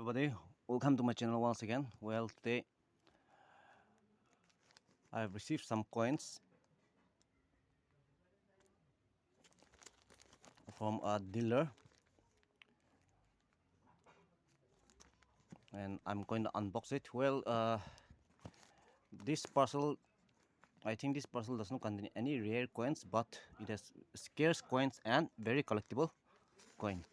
everybody, welcome to my channel once again. Well, today I have received some coins from a dealer, and I'm going to unbox it. This parcel, I think this parcel does not contain any rare coins, but it has scarce coins and very collectible coin.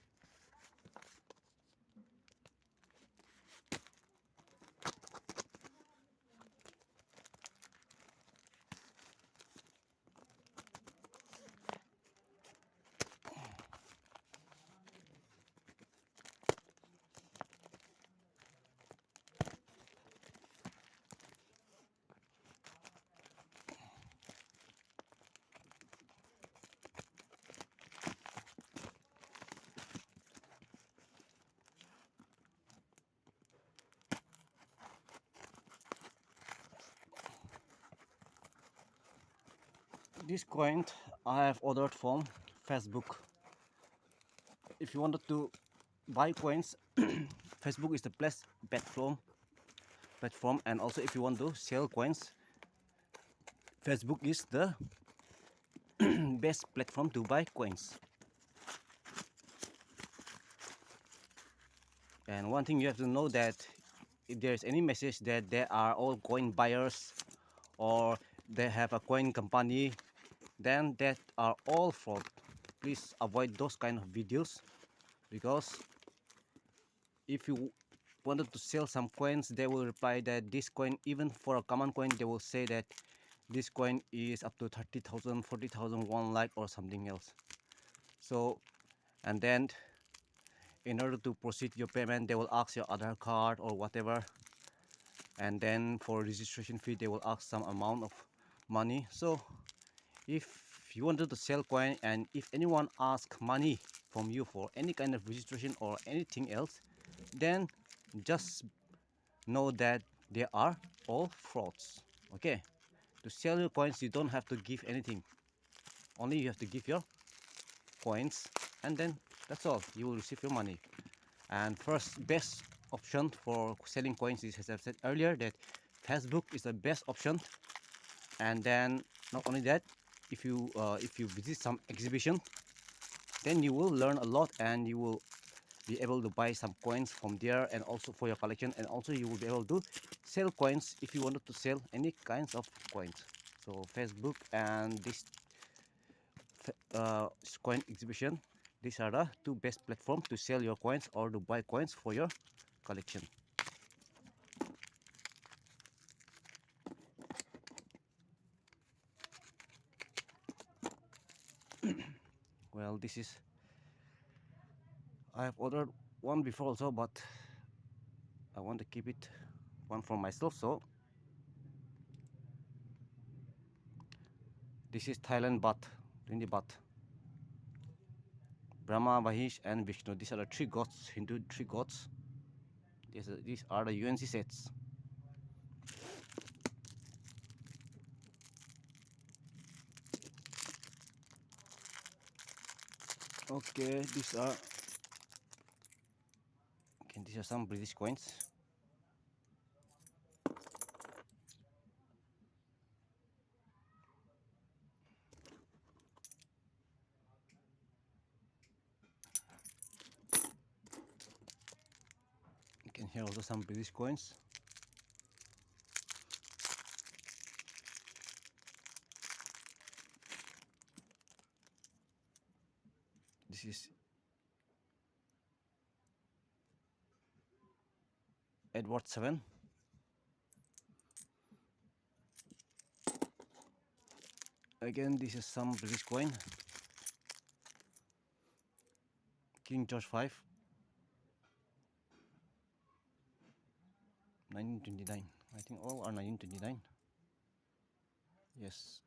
This coin I have ordered from Facebook. If you wanted to buy coins, Facebook is the best platform, and also if you want to sell coins, Facebook is the best platform to buy coins. And one thing you have to know that if there is any message that they are all coin buyers or they have a coin company, then that are all fraud. Please avoid those kind of videos, because if you wanted to sell some coins, they will reply that this coin, even for a common coin, they will say that this coin is up to 30,000, 40,000, 1 lakh or something else. So, and then in order to proceed your payment, they will ask your Aadhaar card or whatever, and then for registration fee they will ask some amount of money. So if you wanted to sell coin and if anyone asks money from you for any kind of registration or anything else, then just know that they are all frauds. Okay, to sell your coins you don't have to give anything, only you have to give your coins, and then that's all, you will receive your money. And first best option for selling coins is, as I've said earlier, that Facebook is the best option. And then not only that, if you visit some exhibition, then you will learn a lot and you will be able to buy some coins from there, and also for your collection, and also you will be able to sell coins if you wanted to sell any kinds of coins. So Facebook and this coin exhibition, these are the two best platforms to sell your coins or to buy coins for your collection. Well, this is, I have ordered one before also, but I want to keep it one for myself. So this is Thailand baht, 20 baht. Brahma, Mahesh and Vishnu, these are the three gods, Hindu three gods. These are the UNC sets. Okay, these are some British coins. You can hear also some British coins. This is Edward 7. Again, this is some British coin. King George 5, 1929. I think all are 1929. Yes.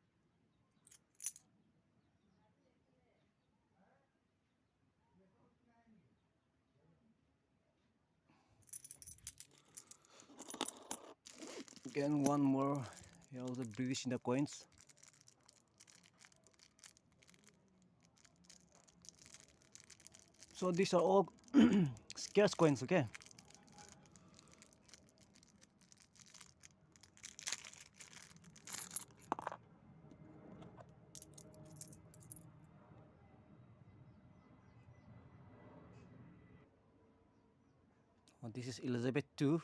Again, one more. Here are the British in the coins. So these are all scarce coins, okay? Oh, this is Elizabeth II.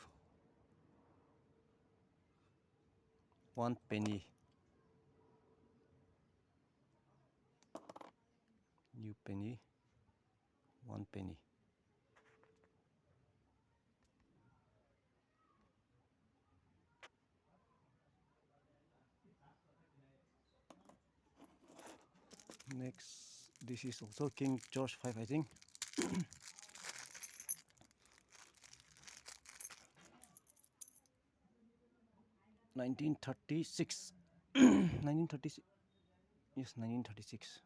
1 penny. New penny. 1 penny. Next, this is also King George V, I think. 1936. 1936. Yes, 1936.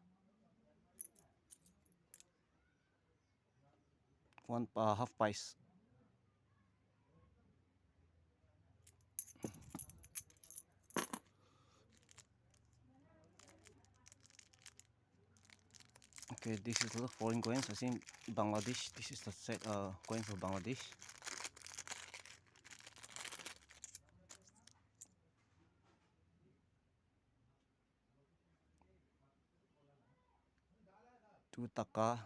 One half price. Okay, this is the foreign coins. I think Bangladesh. This is the set coin for Bangladesh. ~2 taka,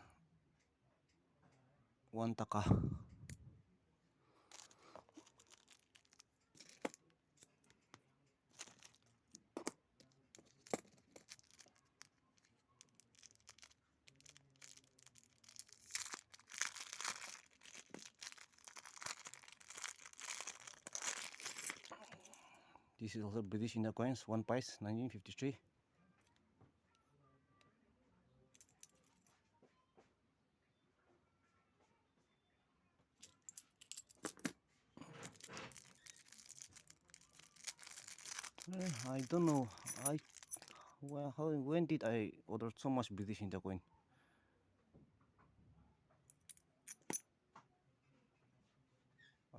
1 taka. This is also British India coins. 1 pice, 1953. I don't know. When did I order so much British India coin?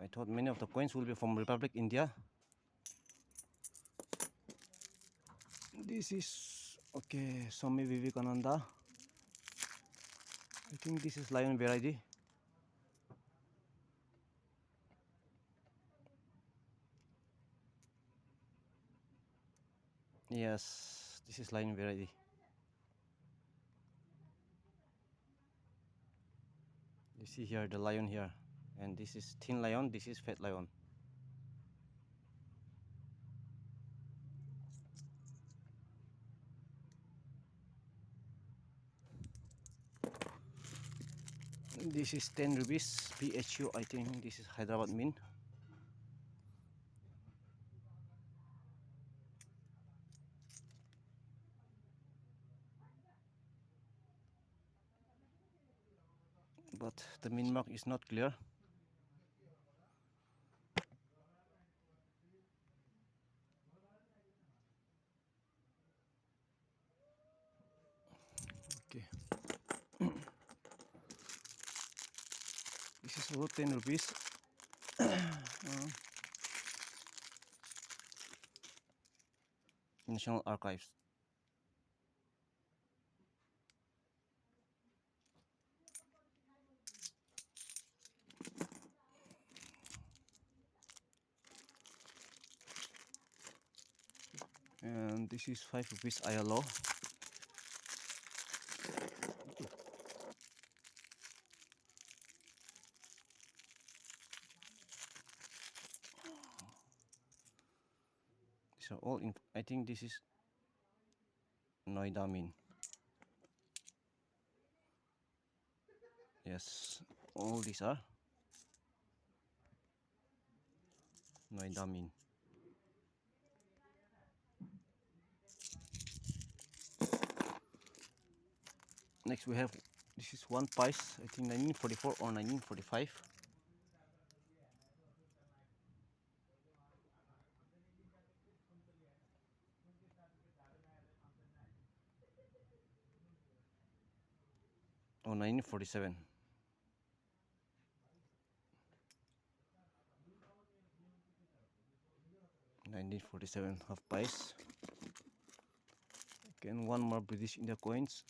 I thought many of the coins will be from Republic India. This is okay. Swami Vivekananda. I think this is lion variety. Yes, this is lion variety. You see here the lion here, and this is thin lion. This is fat lion. This is 10 rupees PHU. I think this is Hyderabad Mint. But the mint mark is not clear. Okay. This is also 10 rupees. National Archives. And this is 5 rupees ILO. These are all in. I think this is Noida Mint. Yes, all these are Noida Mint. Next we have, this is 1 pice. I think 1944 or 1945. Or 1947. 1947 half pice. Again, one more British India coins.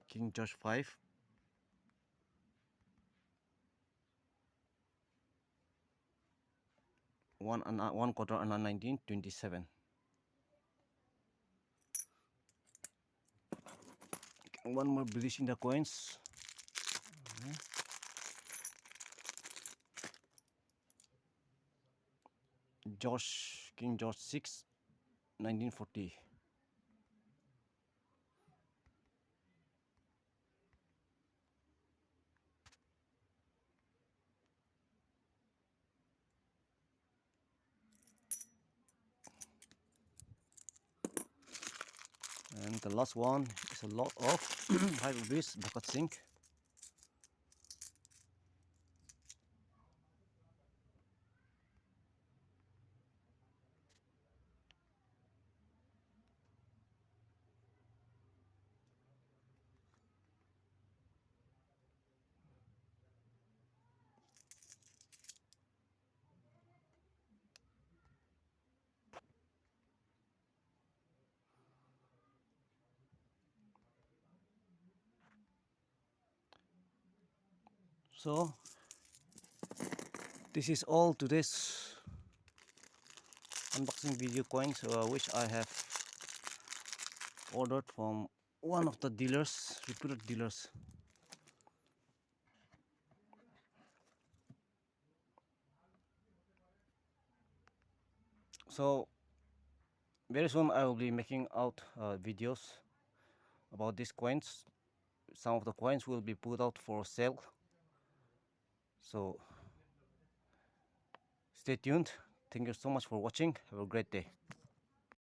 King George V. 1 quarter and 1927. One more British in the coins. King George 6, 1940. And the last one is a lot of 5 rupees bucket sink. So this is all today's unboxing video coins which I have ordered from one of the dealers, reputed dealers. So very soon I will be making out videos about these coins. Some of the coins will be put out for sale. So stay tuned. Thank you so much for watching. Have a great day.